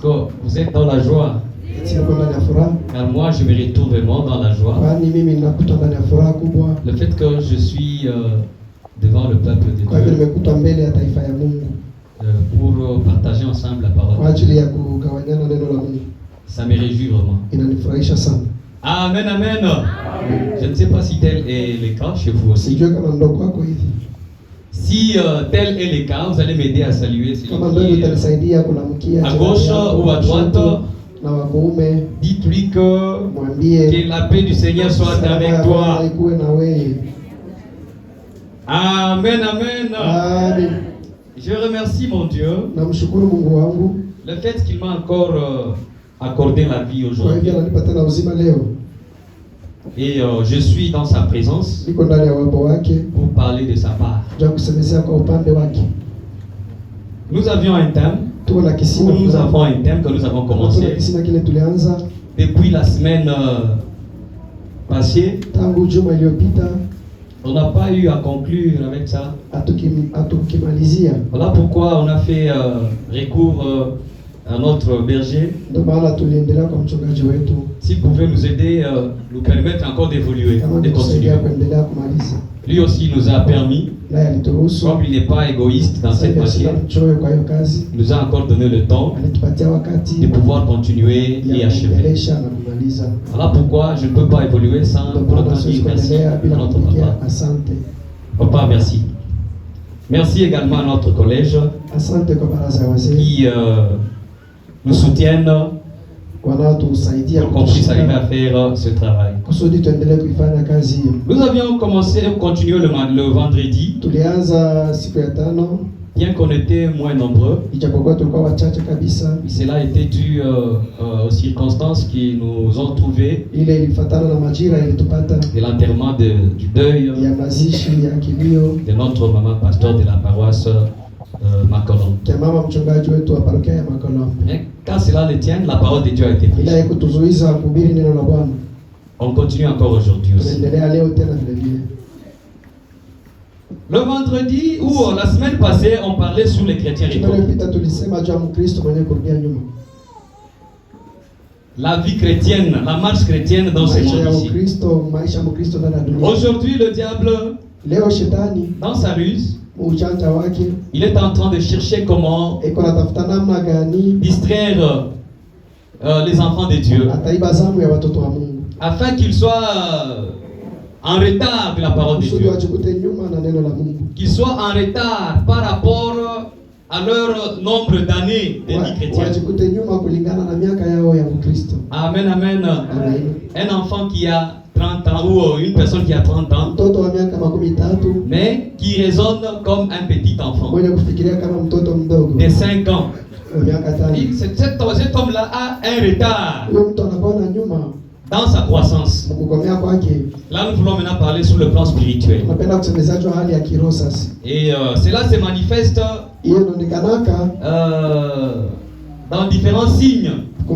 Vous êtes dans la joie. Car moi, je me retrouve vraiment dans la joie. Le fait que je suis devant le peuple de Dieu pour partager ensemble la parole de Dieu, ça me réjouit vraiment. Amen, amen. Je ne sais pas si tel est le cas chez vous aussi. Si tel est le cas, vous allez m'aider à saluer celui qui est à gauche ou à droite. Dites-lui que la paix du Seigneur soit avec toi. Amen, amen. Je remercie mon Dieu le fait qu'il m'a encore accordé la vie aujourd'hui. Et je suis dans sa présence pour parler de sa part. Nous avions un thème. Nous avons un thème que nous avons commencé depuis la semaine passée. On n'a pas eu à conclure avec ça. Voilà pourquoi on a fait recours à notre berger. S'il pouvait nous aider, nous permettre encore d'évoluer, de continuer. Lui aussi nous a permis, comme il n'est pas égoïste dans cette matière, il nous a encore donné le temps de pouvoir continuer et achever. Voilà pourquoi je ne peux pas évoluer sans pour autant dire merci à notre papa. Papa, merci. Merci également à notre collège qui nous soutiennent pour qu'on puisse arriver à faire ce travail. Nous avions continué le vendredi, bien qu'on était moins nombreux. Cela était dû aux circonstances qui nous ont trouvés de l'enterrement du deuil de notre maman pasteur de la paroisse Makolom. Quand cela le tient, la parole de Dieu a été prise. On continue encore aujourd'hui aussi. Le vendredi ou la semaine passée, on parlait sur les chrétiens rétrogrades. La vie chrétienne, la marche chrétienne dans ce monde ici. Aujourd'hui, le diable, dans sa ruse, il est en train de chercher comment distraire les enfants de Dieu afin qu'ils soient en retard de la parole de Dieu, qu'ils soient en retard par rapport à leur nombre d'années de vie chrétienne. Amen, amen. Un enfant qui a 30 ans ou une personne qui a 30 ans, mais qui raisonne comme un petit enfant de 5 ans. Cet homme-là a un retard dans sa croissance. Là, nous voulons maintenant parler sur le plan spirituel. Et cela se manifeste dans différents signes que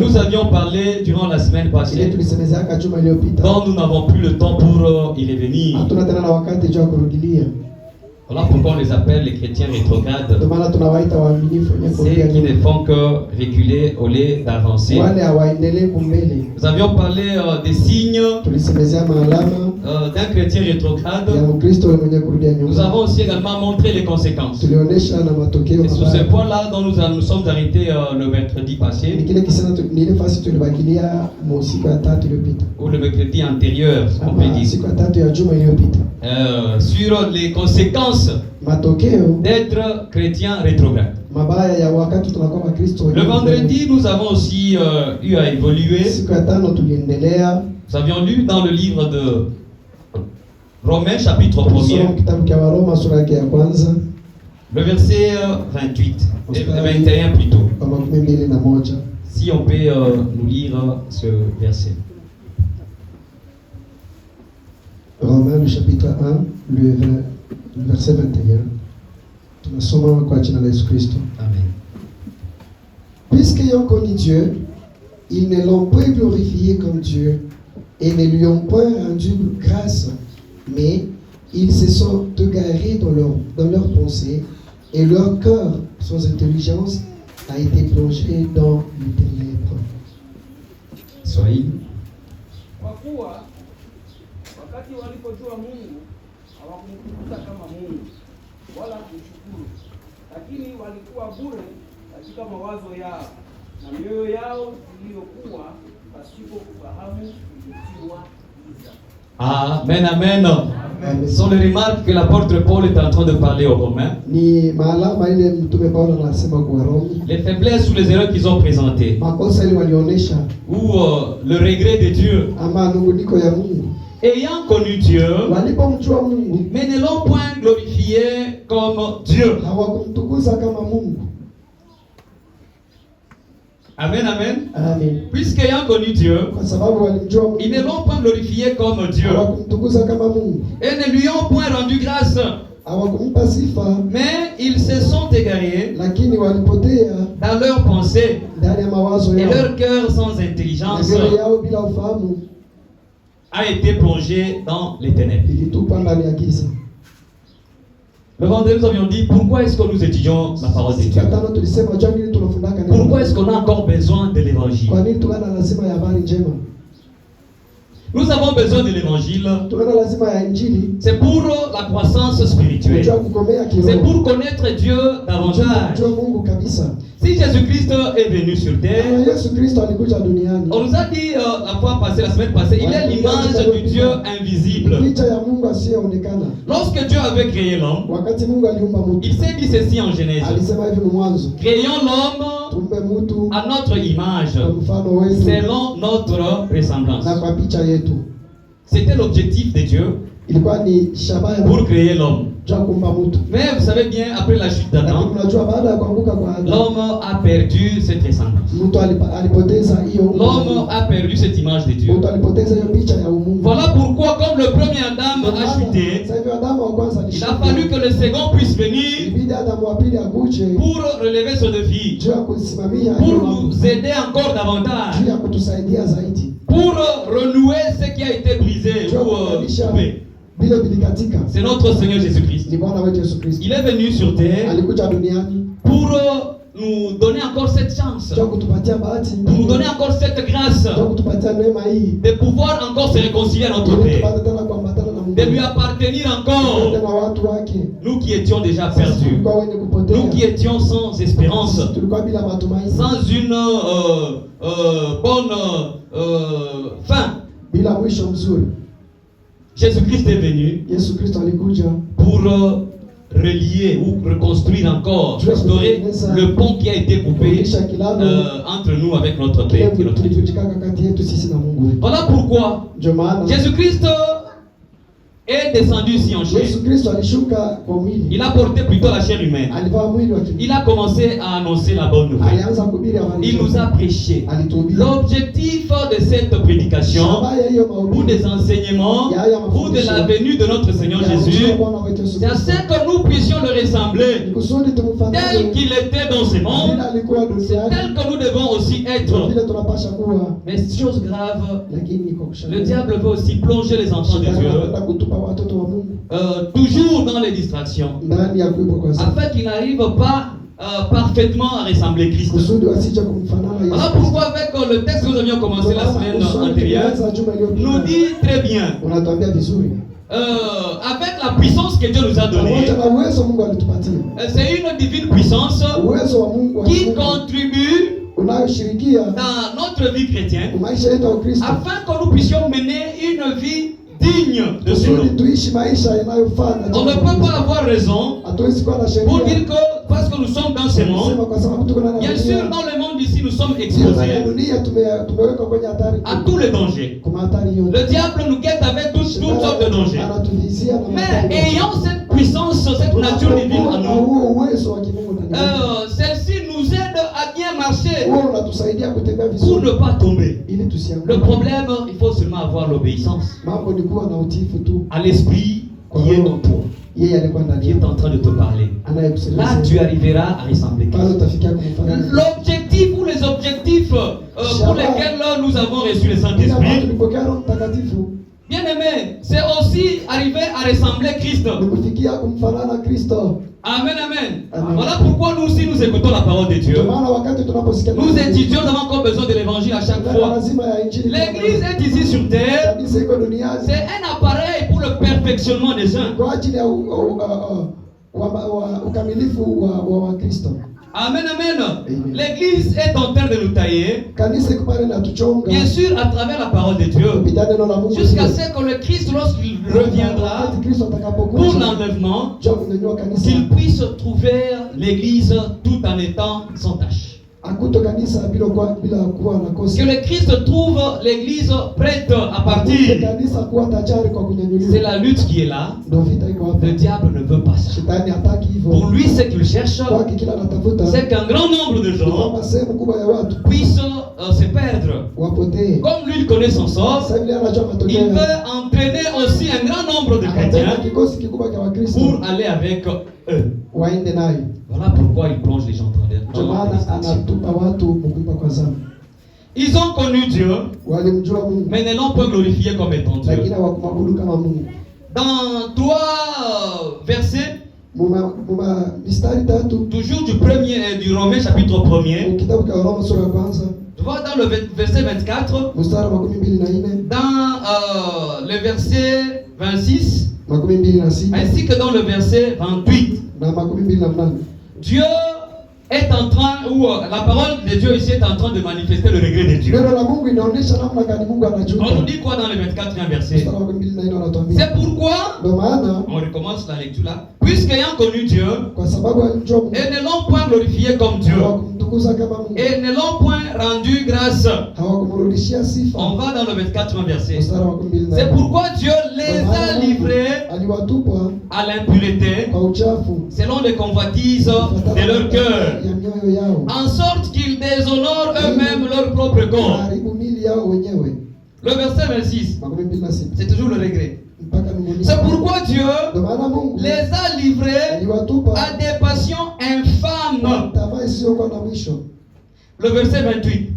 nous avions parlé durant la semaine passée, dont nous n'avons plus le temps pour y revenir. Voilà pourquoi on les appelle les chrétiens rétrogrades. Ceux qui ne font que reculer au lieu d'avancer. Nous avions parlé des signes d'un chrétien rétrograde. Nous avons aussi également montré les conséquences. C'est sur ce point-là dont nous sommes arrêtés le mercredi passé. Ou le mercredi antérieur, on peut dire. Sur les conséquences d'être chrétien rétrograde. Le vendredi, nous avons aussi eu à évoluer. Nous avions lu dans le livre de Romains, chapitre 1er, le verset 28 et 21 plutôt. Si on peut nous lire ce verset. Romains, le chapitre 1, le verset 21. Amen. Puisqu'ayant connu Dieu, ils ne l'ont point glorifié comme Dieu et ne lui ont point rendu grâce, mais ils se sont égarés dans leur pensée et leur cœur, sans intelligence, a été plongé dans les ténèbres. Swahili. Kwa kuwa wakati walipojua Mungu hawakumtukuza kama Mungu wala kumshukuru, lakini walikuwa bure katika mawazo yao, na mioyo yao iliyokuwa pasipo kufahamu ilitiwa giza. Amen, amen. Ce sont les remarques que l'apôtre Paul est en train de parler aux Romains. Ni maalama ile mtume Paulo anasema kwa Warumi. Les faiblesses ou les erreurs qu'ils ont présentées. Makosa ile walionyesha. Ou le regret de Dieu. Ama nunguniko ya Mungu. Ayant connu Dieu, walipomjua Mungu, mais ne l'ont point glorifié comme Dieu. Hawakumtukuza kama Mungu. Amen, amen. Amen. Puisqu'ayant connu Dieu, ils ne l'ont pas glorifié comme Dieu. Et ne lui ont point rendu grâce. Mais ils se sont égarés dans leurs pensées et leur cœur sans intelligence a été plongé dans les ténèbres. Le vendredi, nous avions dit pourquoi est-ce que nous étudions la parole de Dieu? Pourquoi est-ce qu'on a encore besoin de l'évangile? Nous avons besoin de l'évangile. C'est pour la croissance spirituelle. C'est pour connaître Dieu davantage. Si Jésus-Christ est venu sur terre, on nous a dit la fois passée, la semaine passée, il est l'image du Dieu invisible. Lorsque Dieu avait créé l'homme, il s'est dit ceci en Genèse: créons l'homme à notre image, selon notre ressemblance. C'était l'objectif de Dieu pour créer l'homme. Mais vous savez bien, après la chute d'Adam, l'homme a perdu cette ressemblance. L'homme a perdu cette image de Dieu. Voilà pourquoi, comme le premier Adam a chuté, il a fallu que le second puisse venir pour relever ce défi, pour nous aider encore davantage, pour renouer ce qui a été brisé ou coupé. C'est notre Seigneur Jésus-Christ. Il est venu sur terre pour nous donner encore cette chance, pour nous donner encore cette grâce de pouvoir encore se réconcilier à notre Père, de lui appartenir encore. Nous qui étions déjà perdus, nous qui étions sans espérance, sans une bonne fin. Jésus-Christ est venu pour relier ou reconstruire encore, restaurer le pont qui a été coupé entre nous avec notre Père et notre Dieu. Voilà pourquoi Jésus-Christ est descendu ici en chair. Il a porté plutôt la chair humaine. Il a commencé à annoncer la bonne nouvelle. Il nous a prêché. L'objectif de cette prédication ou des enseignements ou de la venue de notre Seigneur Jésus, c'est à ce que nous puissions le ressembler tel qu'il était dans ce monde. C'est tel que nous devons aussi être. Mais chose grave, le diable veut aussi plonger les enfants de Dieu toujours dans les distractions, afin qu'ils n'arrivent pas parfaitement à ressembler Christ. Voilà pourquoi avec le texte que nous avions commencé la semaine antérieure, nous dit très bien, avec la puissance que Dieu nous a donnée, c'est une divine puissance qui contribue dans notre vie chrétienne, afin que nous puissions mener une vie digne de ce nom. On ne peut pas avoir raison pour dire que parce que nous sommes dans ce monde, bien sûr dans le monde ici nous sommes exposés à tous les dangers. Le diable nous guette avec toutes sortes de dangers. Mais ayant cette puissance, cette nature divine en nous, celle-ci nous aide à bien marcher pour ne pas tomber. Le problème, il faut seulement avoir l'obéissance à l'esprit qui est en toi, qui est en train de te parler. Là, tu arriveras à ressembler Christ. L'objectif ou les objectifs pour lesquels nous avons reçu le Saint-Esprit, Bien aimé, c'est aussi arriver à ressembler Christ. Nikufikia kumfanana Kristo. Amen, amen. Voilà pourquoi nous aussi nous écoutons la parole de Dieu. Nous étudions, nous avons encore besoin de l'évangile à chaque fois. L'église est ici sur terre. C'est un appareil pour le perfectionnement des saints. Amen, amen. L'église est en train de nous tailler. Bien sûr, à travers la parole de Dieu. Jusqu'à ce que le Christ, lorsqu'il reviendra pour l'enlèvement, qu'il puisse trouver l'église tout en étant sans tâche. Que le Christ trouve l'église prête à partir. C'est la lutte qui est là. Le diable ne veut pas ça. Pour lui, ce qu'il cherche, c'est qu'un grand nombre de gens puissent se perdre. Comme lui, il connaît son sort, il veut entraîner aussi un grand nombre de chrétiens pour aller avec eux. Voilà pourquoi il plonge les gens dans ils ont connu Dieu, mais ne l'ont pas glorifié comme étant Dieu. Dans 3 versets, toujours du premier du Romains chapitre 1er, tu vois dans le verset 24, dans le verset 26, ainsi que dans le verset 28, Dieu est en train, ou la parole de Dieu ici est en train de manifester le regret de Dieu. On nous dit quoi dans le 24e verset? C'est pourquoi, on recommence la lecture là, puisqu'ayant connu Dieu, et ne l'ont point glorifié comme Dieu, et ne l'ont point rendu grâce. On va dans le 24e verset. C'est pourquoi Dieu les a livrés à l'impureté, selon les convoitises de leur cœur, en sorte qu'ils déshonorent eux-mêmes leur propre corps. Le verset 26, c'est toujours le regret. C'est pourquoi Dieu les a livrés à des passions infâmes. Le verset 28.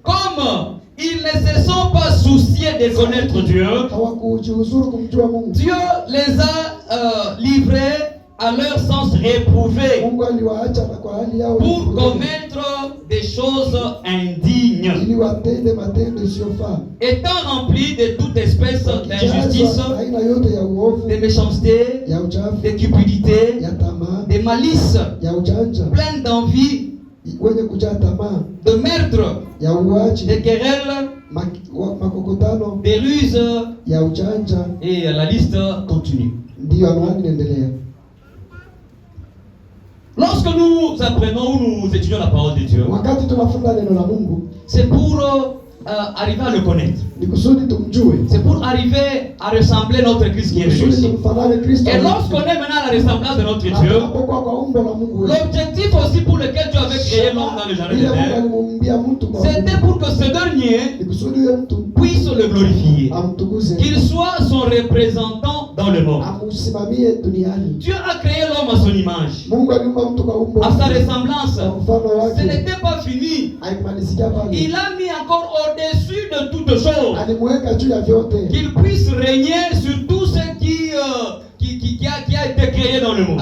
Comme ils ne se sont pas souciés de connaître Dieu, Dieu les a livrés à leur sens réprouvé pour commettre des choses indignes, étant remplis de toute espèce d'injustice, de méchanceté, de cupidité, de malice, plein d'envie, de meurtre, de querelles, de ruses, et la liste continue. Lorsque nous apprenons ou nous étudions la parole de Dieu, c'est pour arriver à le connaître. C'est pour arriver à ressembler à notre Christ qui est venu ici. Et lorsqu'on est maintenant à la ressemblance de notre Dieu, l'objectif aussi pour lequel Dieu avait créé l'homme dans le jardin d'Éden, c'était pour que ce dernier puisse le glorifier, qu'il soit son représentant dans le monde. Dieu a créé l'homme à son image, à sa ressemblance. Ce n'était pas fini. Il a mis encore au-dessus de toutes choses, qu'il puisse régner sur tout ce qui a été créé dans le monde.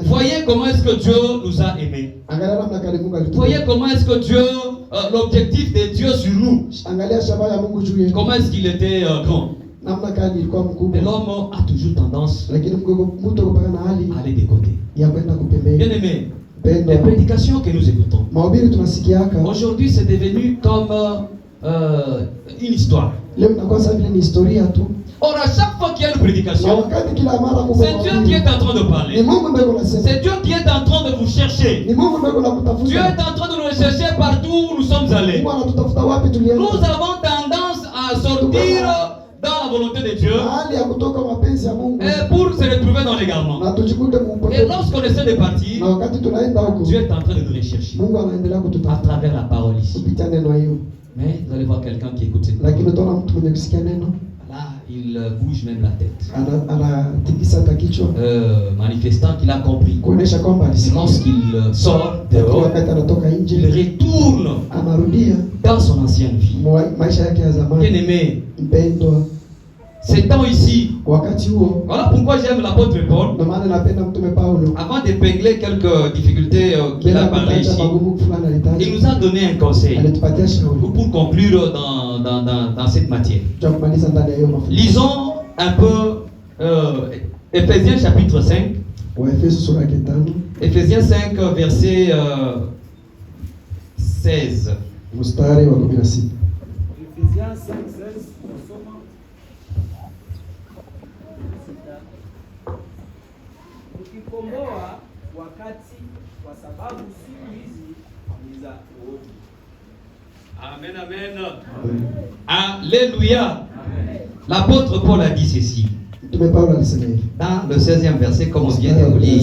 Voyez comment est-ce que Dieu nous a aimés. Voyez comment est-ce que Dieu, l'objectif de Dieu sur nous, comment est-ce qu'il était grand. Mais l'homme a toujours tendance à aller de côté. Bien aimé, les prédications que nous écoutons aujourd'hui, c'est devenu comme une histoire. Or, à chaque fois qu'il y a une prédication, c'est Dieu qui est en train de parler. C'est Dieu qui est en train de vous chercher. Dieu est en train de nous rechercher partout où nous sommes allés. Nous avons tendance à sortir dans la volonté de Dieu et pour se retrouver dans l'égarement. Et lorsqu'on essaie de partir, Dieu est en train de nous rechercher à travers la parole ici. Mais vous allez voir quelqu'un qui écoute cette parole. Là, il bouge même la tête. Anatikisa hata kichwa. Manifestant qu'il a compris. Kuonesha kwamba alisikia. Lorsqu'il sort dehors, wakati anatoka nje, il retourne anarudia dans son ancienne vie. Maisha yake ya zamani. Bien-aimé, mpendwa, ces temps ici, wakati huo, voilà pourquoi j'aime l'apôtre Paul. Ndio maana napenda mtume Paulo. Avant d'épingler quelques difficultés qu'il a parlé ici, il nous a donné un conseil pour conclure dans cette matière. Lisons un peu Ephésiens chapitre 5. Ephésiens 5 verset 16. Mstari wa 16. Ephésiens 5:16. Ukikomboa wakati, kwa sababu siku hizi ni za uovu. Amen, amen. Alléluia. L'apôtre Paul a dit ceci. Dans le 16e verset, comme on vient de lire.